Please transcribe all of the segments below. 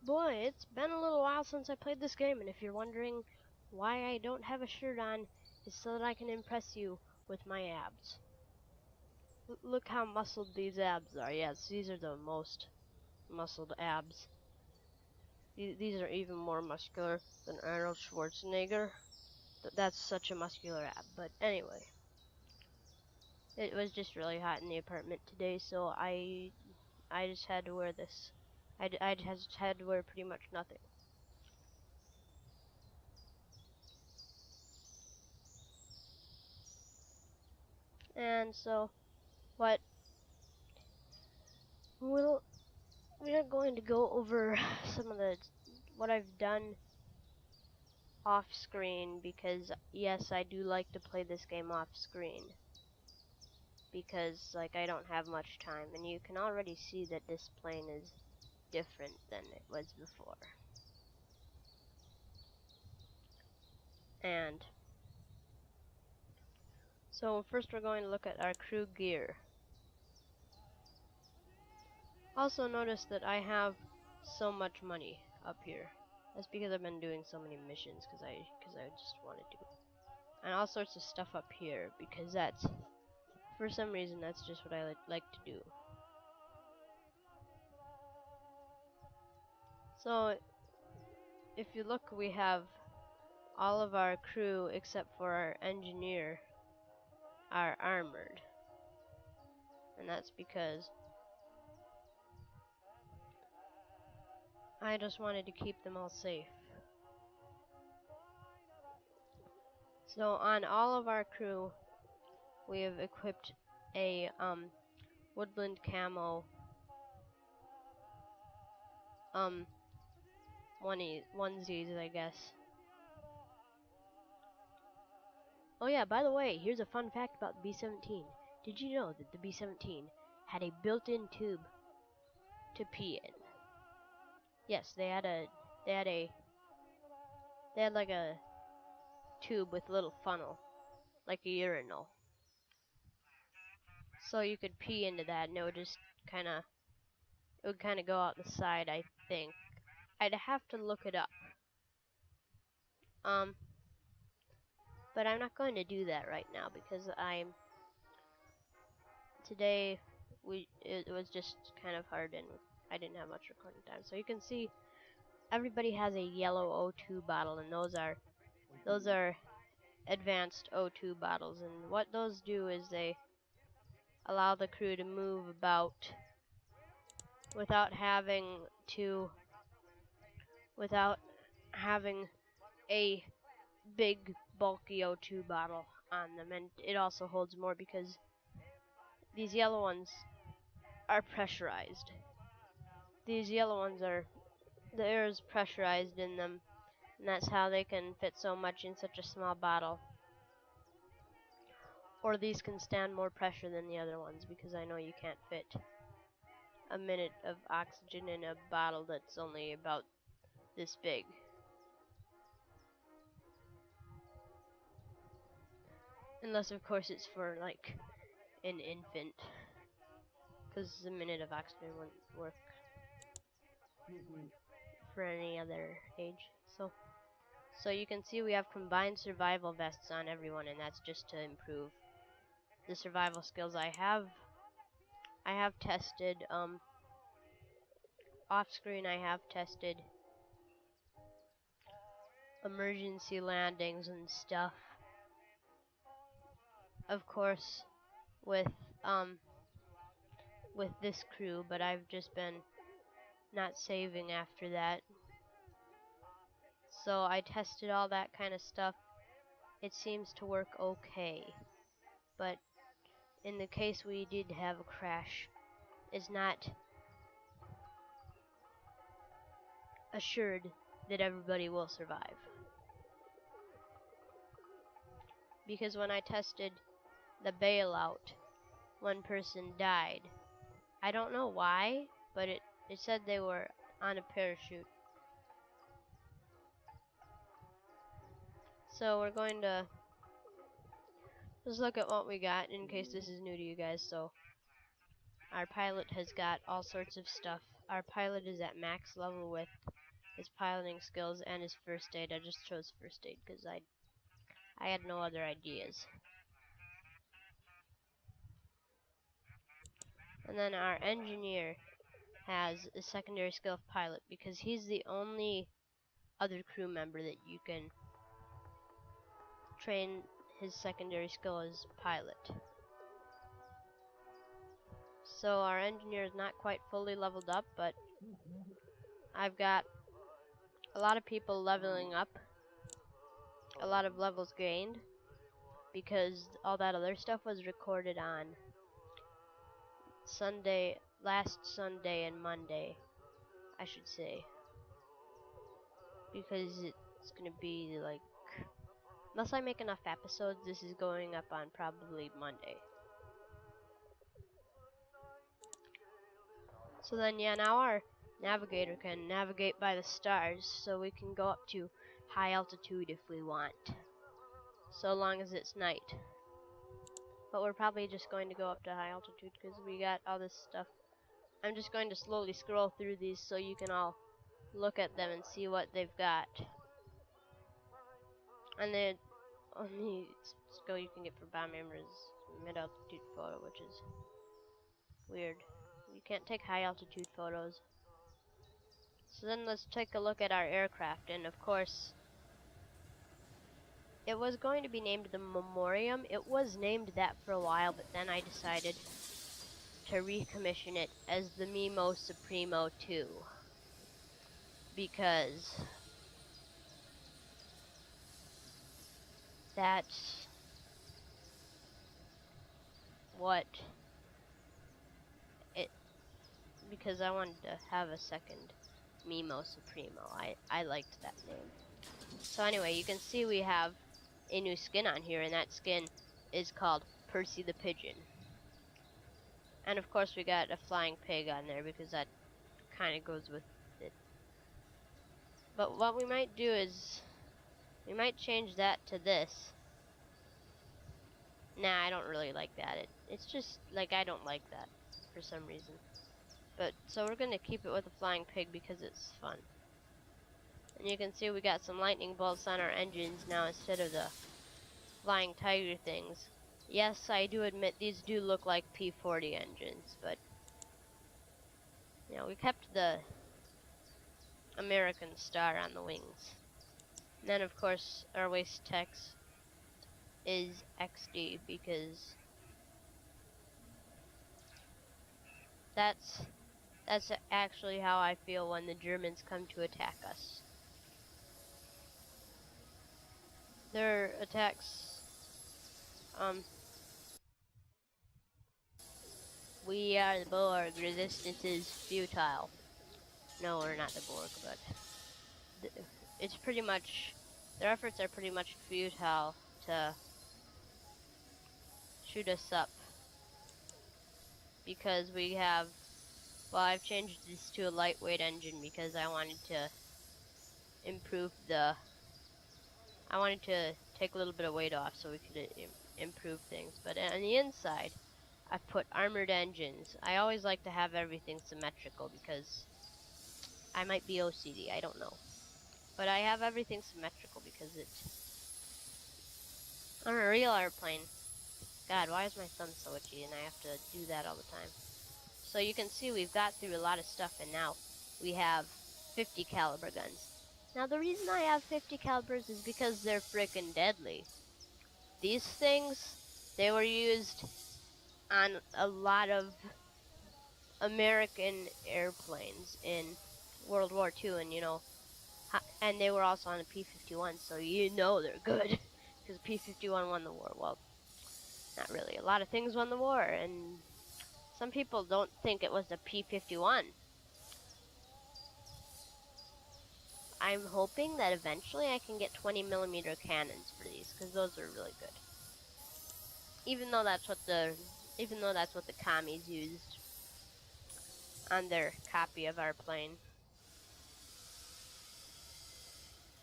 Boy, it's been a little while since I played this game, and if you're wondering why I don't have a shirt on, it's so that I can impress you with my abs. Look how muscled these abs are. Yes, these are the most muscled abs. These are even more muscular than Arnold Schwarzenegger. That's such a muscular ab. But anyway, it was just really hot in the apartment today, so I just had to wear this. I just had to wear pretty much nothing. And so, what we're going to go over some of what I've done off screen, because yes, I do like to play this game off screen because like I don't have much time, and you can already see that this plane is different than it was before. And so first we're going to look at our crew gear. Also notice that I have so much money up here. That's because I've been doing so many missions because I just wanted to. And all sorts of stuff up here because that's, for some reason, that's just what I like to do. So if you look, we have all of our crew except for our engineer are armored. And that's because I just wanted to keep them all safe. So on all of our crew, we have equipped a woodland camo onesies, I guess. Oh yeah, by the way, here's a fun fact about the B-17. Did you know that the B-17 had a built-in tube to pee in? Yes, they had like a tube with a little funnel, like a urinal. So you could pee into that, and it would just kind of go out the side, I think. I'd have to look it up. But I'm not going to do that right now because today it was just kind of hard and I didn't have much recording time. So you can see everybody has a yellow O2 bottle, and those are advanced O2 bottles, and what those do is they allow the crew to move about without having a big bulky O2 bottle on them. And it also holds more because these yellow ones are pressurized. These yellow ones the air is pressurized in them, and that's how they can fit so much in such a small bottle. Or these can stand more pressure than the other ones, because I know you can't fit a minute of oxygen in a bottle that's only about this big. Unless, of course, it's for, like, an infant. Because a minute of oxygen wouldn't work for any other age. So you can see we have combined survival vests on everyone, and that's just to improve the survival skills I have. I have tested, off screen I have tested emergency landings and stuff. Of course, with this crew, but I've just been not saving after that. So I tested all that kind of stuff. It seems to work okay, but in the case we did have a crash, it's not assured that everybody will survive. Because when I tested the bailout, one person died. I don't know why, but it said they were on a parachute. So we're going to just look at what we got in case this is new to you guys. So our pilot has got all sorts of stuff. our pilot is at max level with his piloting skills and his first aid. I just chose first aid because I had no other ideas. And then our engineer has a secondary skill of pilot because he's the only other crew member that you can train his secondary skill as pilot. So our engineer is not quite fully leveled up, but I've got a lot of people leveling up, a lot of levels gained, because all that other stuff was recorded on Sunday, last Sunday and Monday, I should say. Because it's gonna be like, unless I make enough episodes, this is going up on probably Monday. So then, yeah, now our navigator can navigate by the stars, so we can go up to high altitude if we want, so long as it's night. But we're probably just going to go up to high altitude because we got all this stuff. I'm just going to slowly scroll through these so you can all look at them and see what they've got. And the only skill you can get for bomb aimer is mid-altitude photo, which is weird. You can't take high-altitude photos. So then let's take a look at our aircraft, and of course, it was going to be named the Memoriam. It was named that for a while, but then I decided to recommission it as the Mimo Supremo 2. Because that's what it, because I wanted to have a second Mimo Supremo. I liked that name. So anyway, you can see we have a new skin on here, and that skin is called Percy the Pigeon. And of course we got a flying pig on there because that kind of goes with it. But what we might do is, we might change that to this. Nah, I don't really like that. It's just, like, I don't like that for some reason. But, so we're gonna keep it with a flying pig because it's fun. And you can see we got some lightning bolts on our engines now instead of the flying tiger things. Yes, I do admit these do look like P-40 engines, but you know, we kept the American star on the wings. And then of course our waist text is XD because that's actually how I feel when the Germans come to attack us. Their attacks, we are the Borg, resistance is futile. No, we're not the Borg, but it's pretty much, their efforts are pretty much futile to shoot us up. Because we have, well, I've changed this to a lightweight engine because I wanted to improve the, I wanted to take a little bit of weight off so we could improve things. But on the inside, I've put armored engines. I always like to have everything symmetrical because I might be OCD, I don't know. But I have everything symmetrical because it's on a real airplane. God, why is my thumb so itchy and I have to do that all the time? So you can see we've got through a lot of stuff, and now we have 50 caliber guns. Now the reason I have 50 calibers is because they're frickin' deadly. These things, they were used on a lot of American airplanes in World War II, and you know, and they were also on a P-51, so you know they're good, because P-51 won the war. Well, not really. A lot of things won the war, and some people don't think it was the P-51. I'm hoping that eventually I can get 20mm cannons for these, because those are really good. Even though that's what the commies used on their copy of our plane.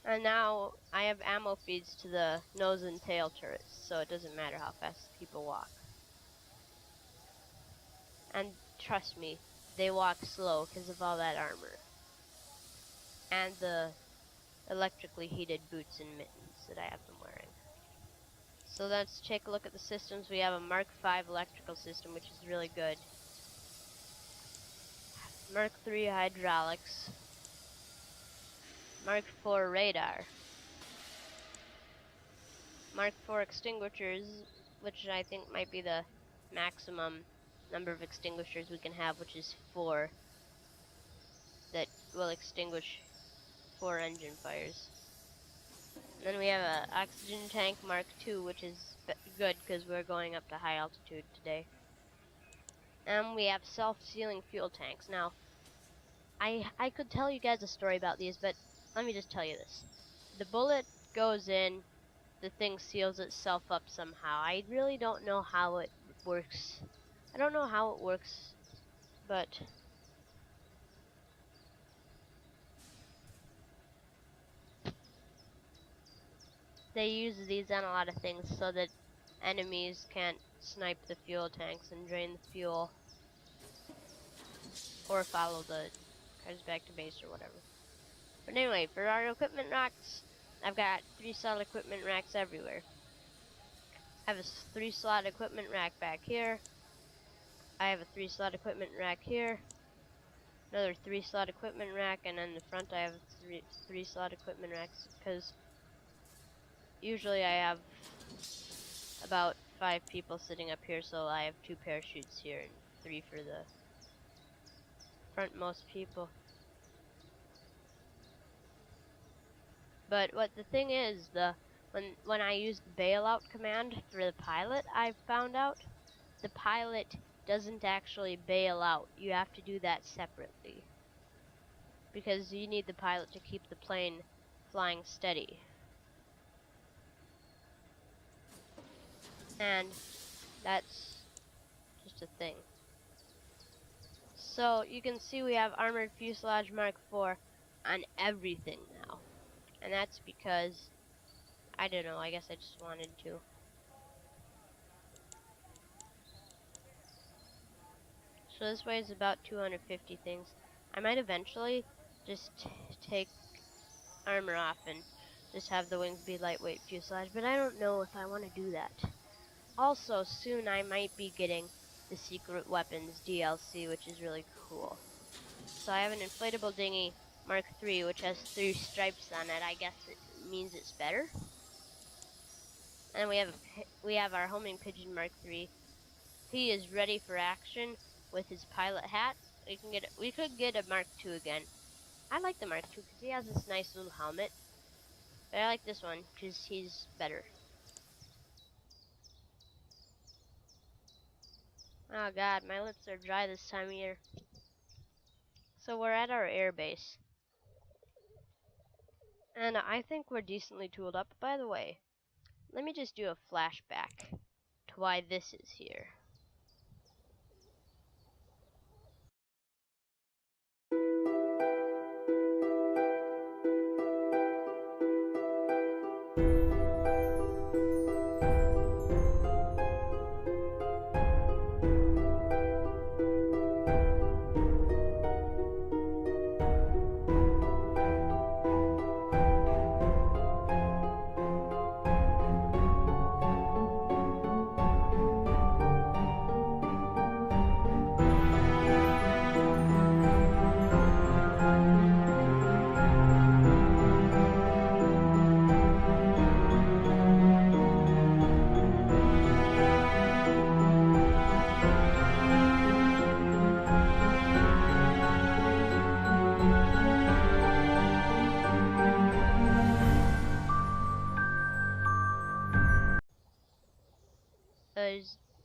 And now I have ammo feeds to the nose and tail turrets, so it doesn't matter how fast people walk. And trust me, they walk slow because of all that armor. And the electrically heated boots and mittens that I have them wearing. So let's take a look at the systems. We have a Mark V electrical system, which is really good. Mark III hydraulics. Mark IV radar. Mark IV extinguishers, which I think might be the maximum number of extinguishers we can have, which is 4. That will extinguish 4 engine fires. And then we have a oxygen tank Mark II, which is good because we're going up to high altitude today. And we have self-sealing fuel tanks. Now, I could tell you guys a story about these, but let me just tell you this. The bullet goes in, the thing seals itself up somehow. I really don't know how it works. I don't know how it works, but they use these on a lot of things so that enemies can't snipe the fuel tanks and drain the fuel. Or follow the cars back to base or whatever. But anyway, for our equipment racks, I've got 3 slot equipment racks everywhere. I have a 3 slot equipment rack back here. I have a 3 slot equipment rack here. Another 3 slot equipment rack, and in the front I have 3 slot equipment racks because usually I have about 5 people sitting up here, so I have 2 parachutes here and 3 for the frontmost people. But what the thing is, when I use the bailout command for the pilot, I've found out the pilot doesn't actually bail out. You have to do that separately because you need the pilot to keep the plane flying steady. And that's just a thing. So you can see we have Armored Fuselage Mark IV on everything now. And that's because, I don't know, I guess I just wanted to. So this weighs about 250 things. I might eventually just take armor off and just have the wings be lightweight fuselage, but I don't know if I want to do that. Also, soon I might be getting the Secret Weapons DLC, which is really cool. So I have an inflatable dinghy Mark III, which has 3 stripes on it. I guess it means it's better. And we have our homing pigeon Mark III. He is ready for action with his pilot hat. We could get a Mark II again. I like the Mark II because he has this nice little helmet. But I like this one because he's better. Oh god, my lips are dry this time of year. So we're at our air base. And I think we're decently tooled up. By the way, let me just do a flashback to why this is here.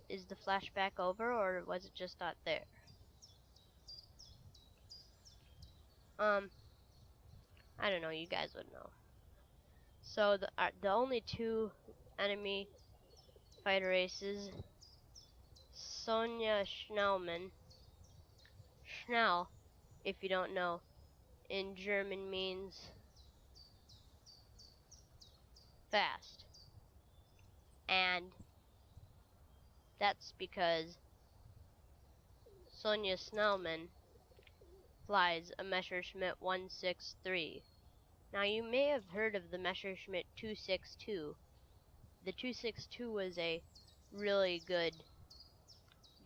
Is the flashback over, or was it just not there? I don't know, you guys would know. So the only 2 enemy fighter races, Sonja Schnellmann. Schnell, if you don't know, in German means fast. And that's because Sonja Schnellmann flies a Messerschmitt 163. Now you may have heard of the Messerschmitt 262. The 262 was a really good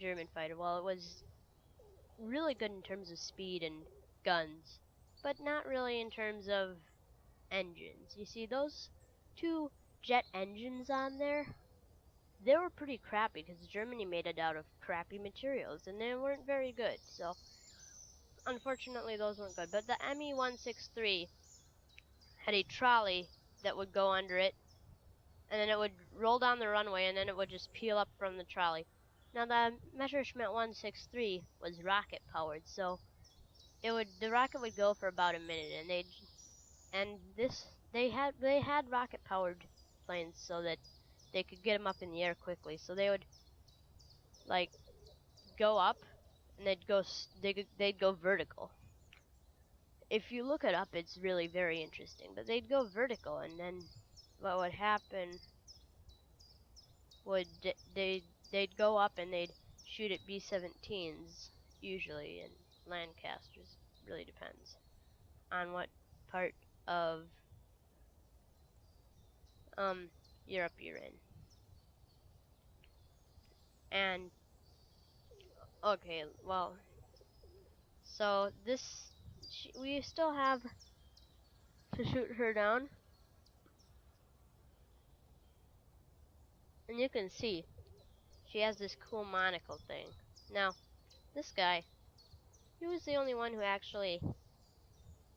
German fighter. Well, it was really good in terms of speed and guns, but not really in terms of engines. You see, those two jet engines on there, they were pretty crappy because Germany made it out of crappy materials, and they weren't very good. So, unfortunately, those weren't good. But the Me-163 had a trolley that would go under it, and then it would roll down the runway, and then it would just peel up from the trolley. Now, the Messerschmitt 163 was rocket powered, so the rocket would go for about a minute, and they had rocket powered planes so that they could get them up in the air quickly. So they would like go up, and they'd go vertical. If you look it up, it's really very interesting. But they'd go vertical, and then what would happen would they'd go up and they'd shoot at B-17s usually, and Lancasters. Really depends on what part of Europe you're in. And okay, well, so we still have to shoot her down, and you can see she has this cool monocle thing. Now, this guy, he was the only one who actually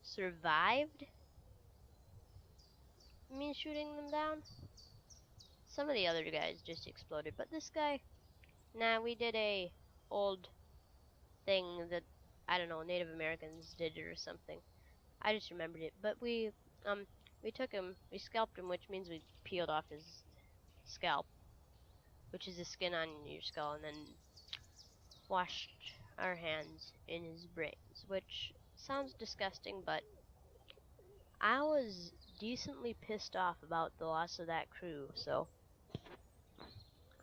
survived me shooting them down. Some of the other guys just exploded, but this guy, nah, we did a old thing that, I don't know, Native Americans did it or something. I just remembered it. But we took him, we scalped him, which means we peeled off his scalp, which is the skin on your skull, and then washed our hands in his brains, which sounds disgusting, but I was decently pissed off about the loss of that crew, so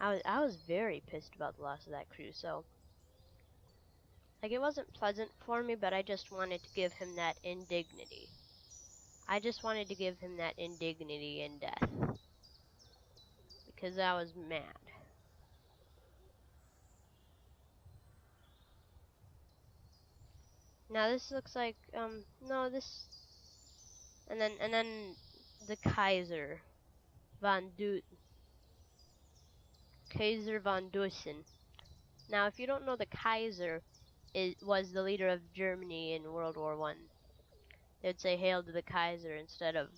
I was very pissed about the loss of that crew, so like it wasn't pleasant for me, but I just wanted to give him that indignity. I just wanted to give him that indignity in death because I was mad. Now this looks like no, this and then the Kaiser von Dusen. Now, if you don't know, the Kaiser was the leader of Germany in World War I. They'd say "Hail to the Kaiser" instead of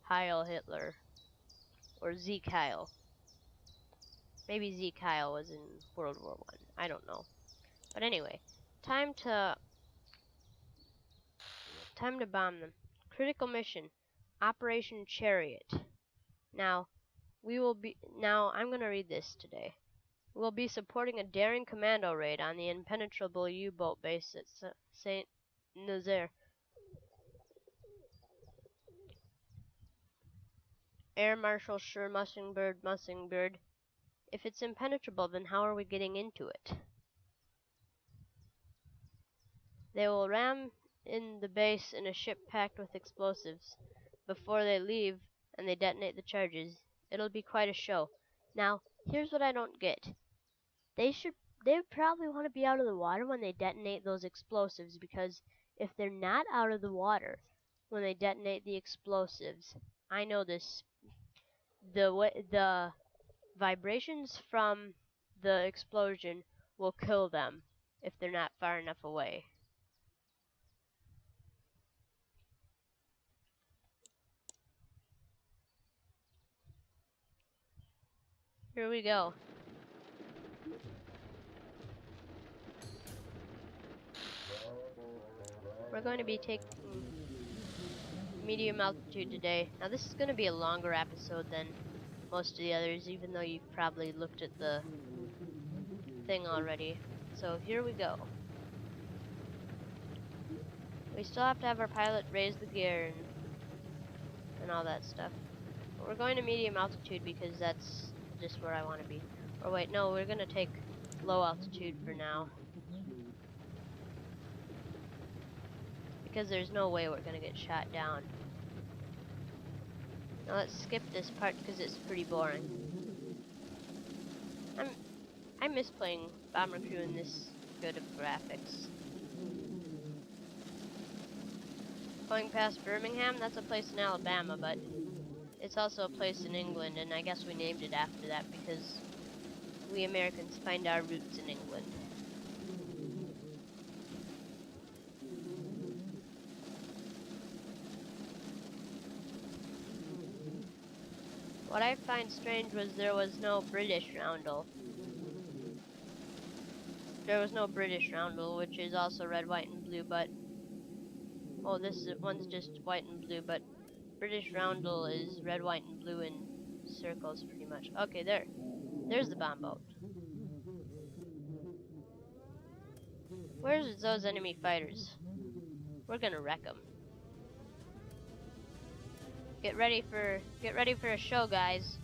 "Heil Hitler" or "Sieg Heil." Maybe "Sieg Heil" was in World War I. I don't know. But anyway, time to bomb them. Critical mission, Operation Chariot. Now, I'm gonna read this today. We'll be supporting a daring commando raid on the impenetrable U-boat base at Saint Nazaire. Air Marshal Sir Mussingbird. If it's impenetrable, then how are we getting into it? They will ram in the base in a ship packed with explosives. Before they leave and they detonate the charges, it'll be quite a show. Now, here's what I don't get. They probably want to be out of the water when they detonate those explosives, because if they're not out of the water when they detonate the explosives, I know this, the vibrations from the explosion will kill them if they're not far enough away. Here we go. We're going to be taking medium altitude today. Now this is going to be a longer episode than most of the others, even though you've probably looked at the thing already. So here we go. We still have to have our pilot raise the gear and all that stuff. But we're going to medium altitude because that's just where I want to be. Or wait, no, we're going to take low altitude for now. because there's no way we're gonna get shot down. Now let's skip this part because it's pretty boring. I miss playing Bomber Crew in this good of graphics. Going past Birmingham, that's a place in Alabama, but it's also a place in England, and I guess we named it after that because we Americans find our roots in England. What I find strange was there was no British roundel. There was no British roundel, which is also red, white, and blue, but... Oh, one's just white and blue, but British roundel is red, white, and blue in circles, pretty much. Okay, there's the bomb boat. Where's those enemy fighters? We're gonna wreck them. Get ready for a show, guys.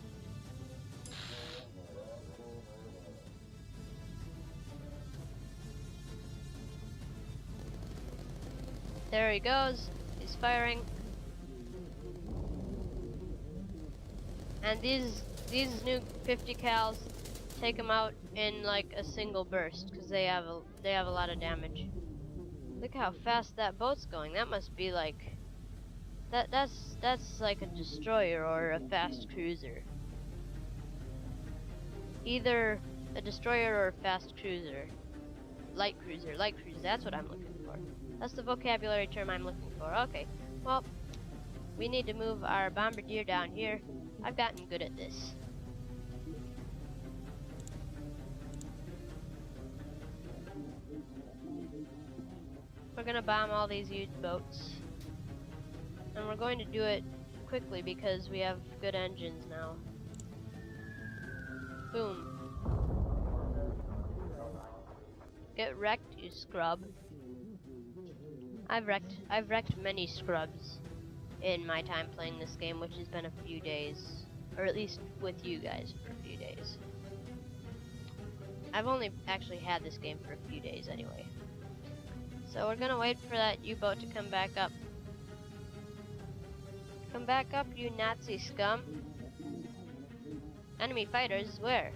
There he goes. He's firing. And these new 50 cals take them out in like a single burst because they have a lot of damage. Look how fast that boat's going. That must be like that's like a destroyer or a fast cruiser. Either a destroyer or a fast cruiser. Light cruiser, that's what I'm looking for. That's the vocabulary term I'm looking for. Okay, well, we need to move our bombardier down here. I've gotten good at this. We're gonna bomb all these huge boats. And we're going to do it quickly because we have good engines now. Boom. Get wrecked, you scrub. I've wrecked many scrubs in my time playing this game, which has been a few days. Or at least with you guys for a few days. I've only actually had this game for a few days anyway. So we're gonna wait for that U-boat to come back up. Come back up, you Nazi scum. Enemy fighters, where?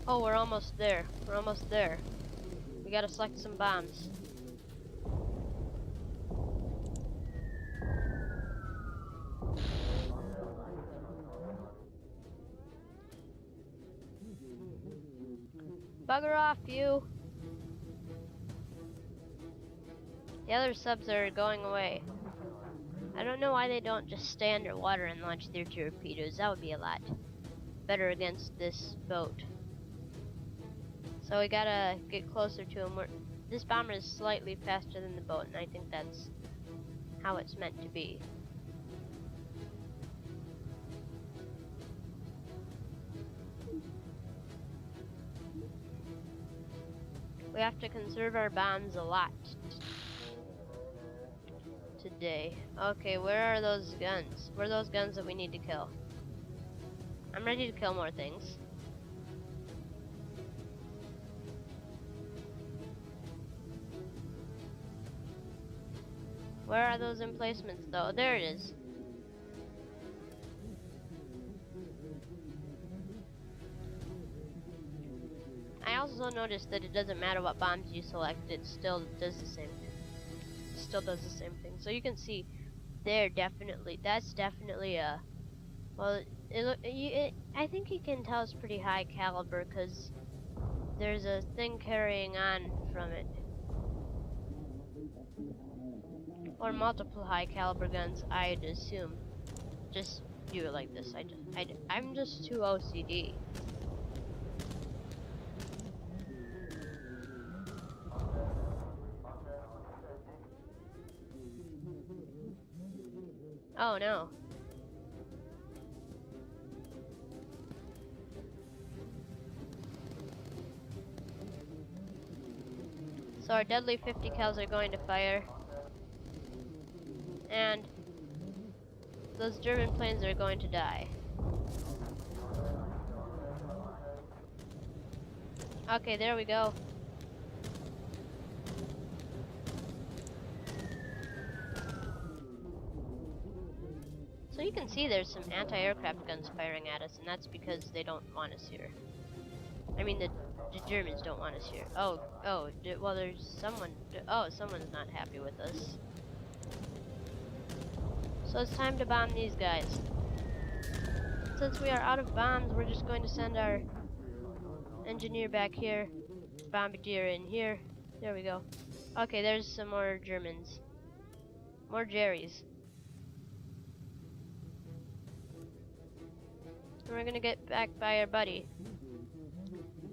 Oh, we're almost there. We're almost there. We gotta select some bombs. Bugger off, you! The other subs are going away. I don't know why they don't just stay underwater and launch their torpedoes. That would be a lot better against this boat. So we gotta get closer to him. This bomber is slightly faster than the boat, and I think that's how it's meant to be. We have to conserve our bombs a lot today. Okay, where are those guns? Where are those guns that we need to kill? I'm ready to kill more things. Where are those emplacements though? There it is. I also noticed that it doesn't matter what bombs you select, it still does the same thing. It still does the same thing. So you can see that's definitely a, well, I think you can tell it's pretty high caliber because there's a thing carrying on from it. Or multiple high caliber guns, I'd assume. Just do it like this. I'm just too OCD. Oh no. So our deadly 50 cals are going to fire. And those German planes are going to die. Okay, there we go. So you can see there's some anti-aircraft guns firing at us, and that's because they don't want us here. I mean, the Germans don't want us here. Well, there's someone. Oh, someone's not happy with us. So it's time to bomb these guys. Since we are out of bombs, we're just going to send our engineer back here, bombardier in here. There we go. Okay, there's some more Germans. More Jerrys. And we're gonna get back by our buddy.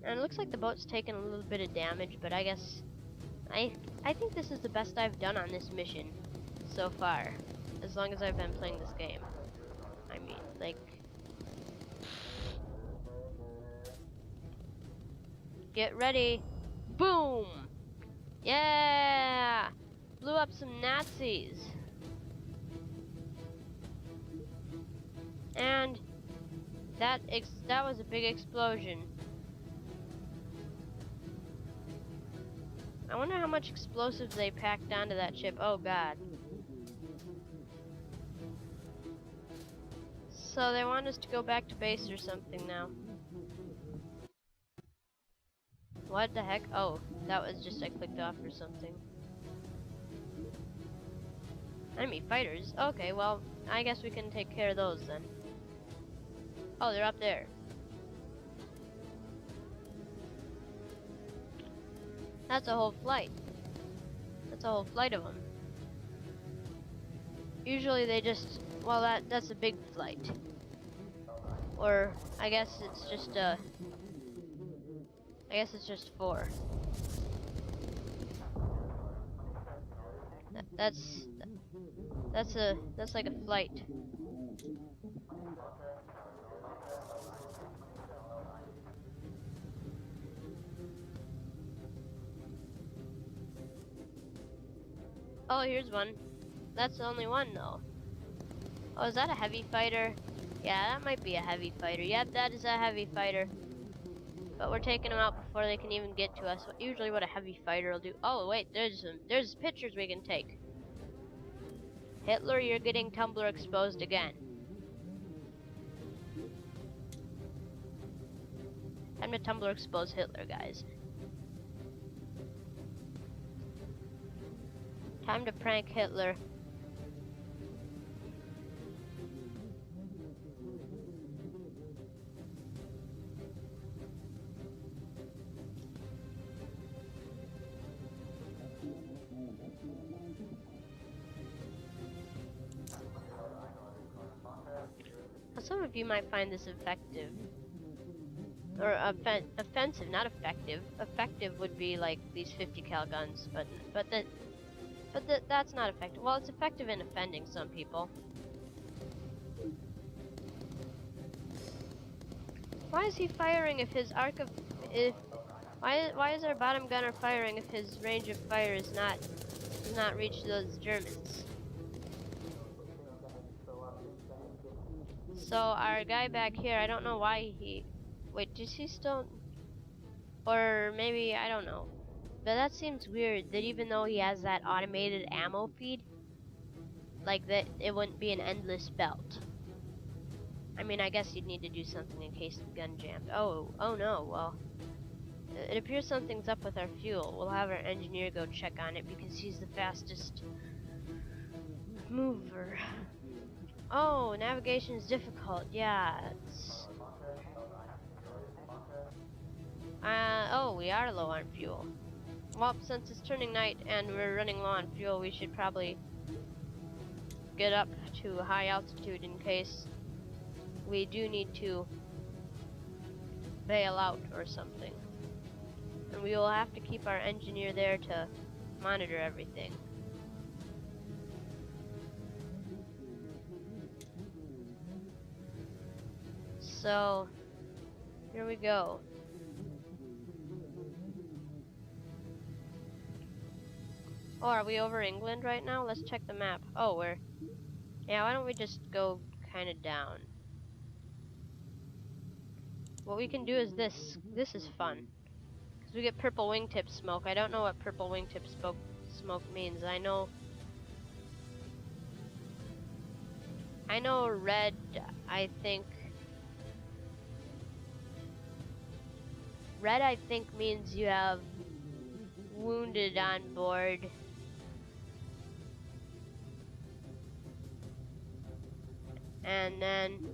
And it looks like the boat's taking a little bit of damage, but I guess I think this is the best I've done on this mission so far, as long as I've been playing this game. I mean, like, get ready. Boom! Yeah! Blew up some Nazis. And that was a big explosion. I wonder how much explosives they packed onto that ship. Oh god. So they want us to go back to base or something now. What the heck? Oh, that was just I clicked off or something. Enemy fighters? Okay, well, I guess we can take care of those then. Oh, they're up there. That's a whole flight. That's a whole flight of them. Usually they just, well, that's a big flight. Or I guess it's just four. That's like a flight. Oh, here's one. That's the only one though. Oh, is that a heavy fighter? Yeah, that might be a heavy fighter. Yep, that is a heavy fighter. But we're taking them out before they can even get to us. Usually what a heavy fighter will do. Oh, wait, there's pictures we can take. Hitler, you're getting Tumblr exposed again. Time to Tumblr expose Hitler, guys. Time to prank Hitler. Some of you might find this effective. Or offensive, not effective. Effective would be like these 50 cal guns, but that's not effective. Well, it's effective in offending some people. Why is he firing if his why is our bottom gunner firing if his range of fire does not reach those Germans? So our guy back here, I don't know why he... Wait, does he still... Or maybe, I don't know. But that seems weird, that even though he has that automated ammo feed, like that, it wouldn't be an endless belt. I mean, I guess you'd need to do something in case the gun jammed. Oh no, well... It appears something's up with our fuel. We'll have our engineer go check on it because he's the fastest mover. Oh, navigation is difficult. Yeah, it's... oh, we are low on fuel. Well, since it's turning night and we're running low on fuel, we should probably get up to a high altitude in case we do need to bail out or something. And we will have to keep our engineer there to monitor everything. So, here we go. Oh, are we over England right now? Let's check the map. Oh, we're... Yeah, why don't we just go kind of down? What we can do is this. This is fun. Because we get purple wingtip smoke. I don't know what purple wingtip smoke means. I know red, I think... Red, I think, means you have wounded on board. And then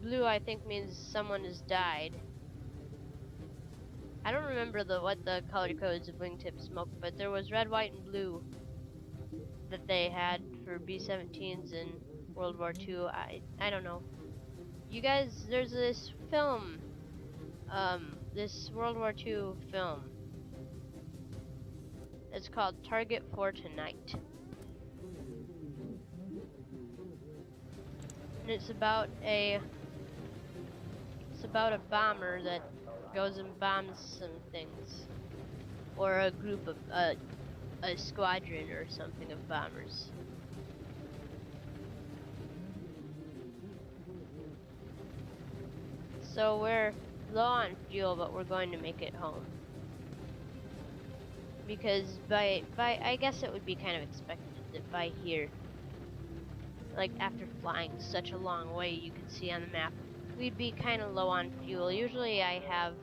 blue, I think, means someone has died. I don't remember what the color codes of wingtip smoke, but there was red, white, and blue that they had for B-17s in World War II. I don't know. You guys, there's this film, this World War II film. It's called Target for Tonight. And it's about a bomber that goes and bombs some things, or a group of a squadron or something of bombers. So we're low on fuel, but we're going to make it home. Because by I guess it would be kind of expected that by here, like after flying such a long way, you can see on the map, we'd be kind of low on fuel. Usually I have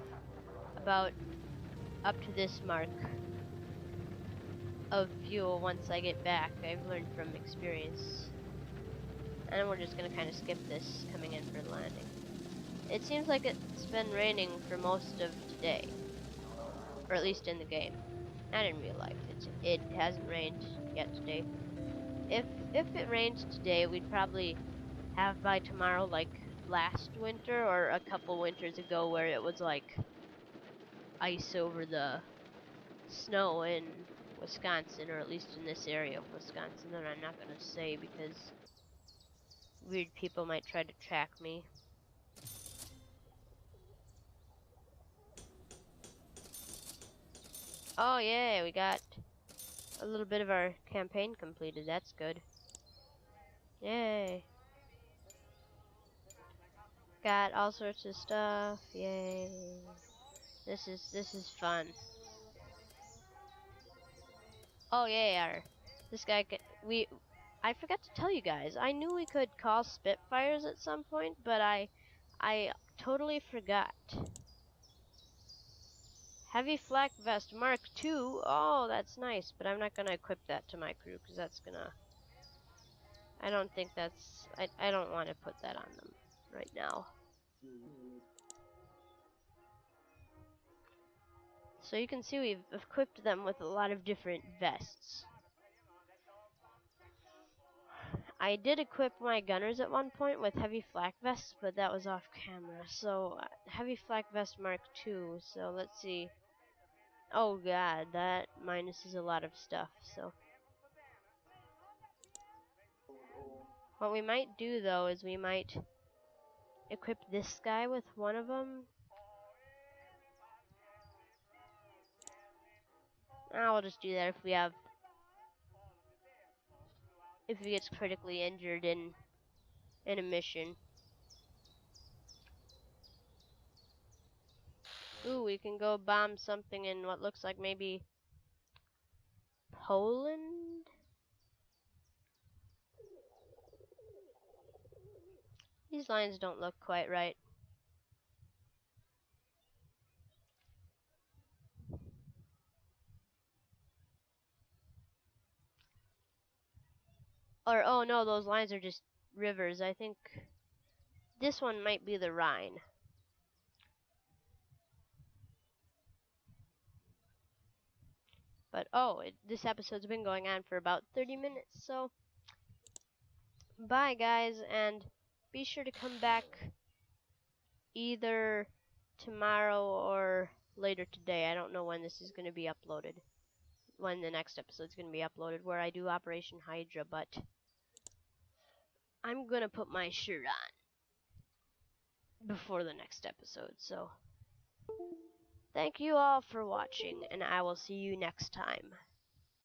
about up to this mark of fuel once I get back. I've learned from experience. And we're just gonna kind of skip this coming in for the landing. It seems like it's been raining for most of today, or at least in the game, not in real life. It hasn't rained yet today. If it rained today, we'd probably have by tomorrow like last winter or a couple winters ago where it was like ice over the snow in Wisconsin, or at least in this area of Wisconsin that I'm not gonna say because weird people might try to track me. Oh yeah, we got a little bit of our campaign completed. That's good. Yay. Got all sorts of stuff. Yay. This is fun. Oh yeah, this guy I forgot to tell you guys. I knew we could call Spitfires at some point, but I totally forgot. Heavy flak vest Mark II. Oh, that's nice, but I'm not gonna equip that to my crew because that's gonna. I don't think that's. I don't want to put that on them right now. So you can see we've equipped them with a lot of different vests. I did equip my gunners at one point with heavy flak vests, but that was off camera. So heavy flak vest Mark II. So let's see. Oh god, that minuses a lot of stuff. So what we might do though is we might equip this guy with one of them. I'll just do that if he gets critically injured in a mission. Ooh, we can go bomb something in what looks like maybe Poland? These lines don't look quite right. Or, oh no, those lines are just rivers. I think this one might be the Rhine. But, oh, this episode's been going on for about 30 minutes, so bye, guys, and be sure to come back either tomorrow or later today. I don't know when this is going to be uploaded, when the next episode's going to be uploaded, where I do Operation Hydra, but I'm going to put my shirt on before the next episode, so thank you all for watching, and I will see you next time.